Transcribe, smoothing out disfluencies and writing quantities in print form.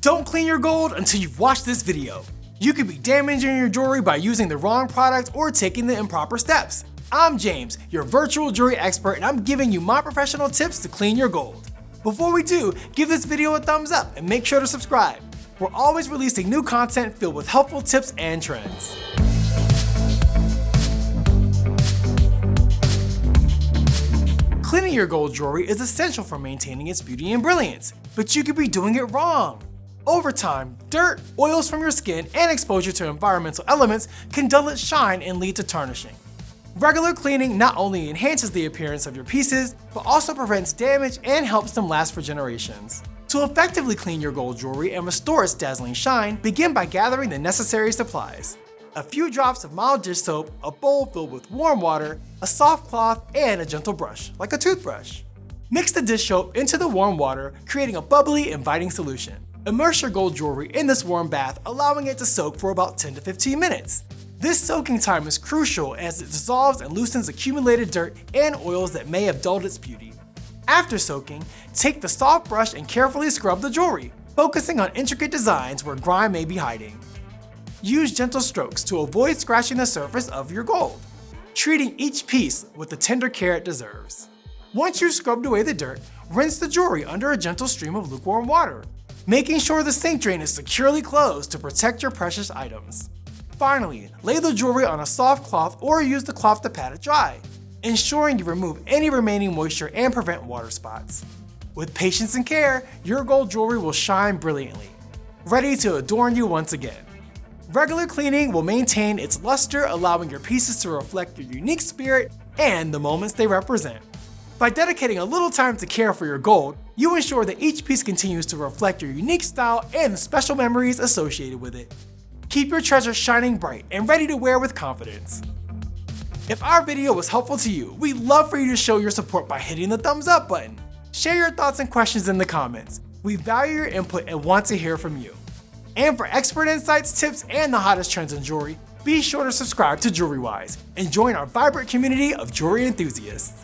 Don't clean your gold until you've watched this video. You could be damaging your jewelry by using the wrong product or taking the improper steps. I'm James, your virtual jewelry expert, and I'm giving you my professional tips to clean your gold. Before we do, give this video a thumbs up and make sure to subscribe. We're always releasing new content filled with helpful tips and trends. Cleaning your gold jewelry is essential for maintaining its beauty and brilliance, but you could be doing it wrong. Over time, dirt, oils from your skin, and exposure to environmental elements can dull its shine and lead to tarnishing. Regular cleaning not only enhances the appearance of your pieces, but also prevents damage and helps them last for generations. To effectively clean your gold jewelry and restore its dazzling shine, begin by gathering the necessary supplies. A few drops of mild dish soap, a bowl filled with warm water, a soft cloth, and a gentle brush, like a toothbrush. Mix the dish soap into the warm water, creating a bubbly, inviting solution. Immerse your gold jewelry in this warm bath, allowing it to soak for about 10 to 15 minutes. This soaking time is crucial as it dissolves and loosens accumulated dirt and oils that may have dulled its beauty. After soaking, take the soft brush and carefully scrub the jewelry, focusing on intricate designs where grime may be hiding. Use gentle strokes to avoid scratching the surface of your gold, treating each piece with the tender care it deserves. Once you've scrubbed away the dirt, rinse the jewelry under a gentle stream of lukewarm water, making sure the sink drain is securely closed to protect your precious items. Finally, lay the jewelry on a soft cloth or use the cloth to pat it dry, ensuring you remove any remaining moisture and prevent water spots. With patience and care, your gold jewelry will shine brilliantly, ready to adorn you once again. Regular cleaning will maintain its luster, allowing your pieces to reflect your unique spirit and the moments they represent. By dedicating a little time to care for your gold, you ensure that each piece continues to reflect your unique style and the special memories associated with it. Keep your treasure shining bright and ready to wear with confidence. If our video was helpful to you, we'd love for you to show your support by hitting the thumbs up button. Share your thoughts and questions in the comments. We value your input and want to hear from you. And for expert insights, tips, and the hottest trends in jewelry, be sure to subscribe to JewelryWise and join our vibrant community of jewelry enthusiasts.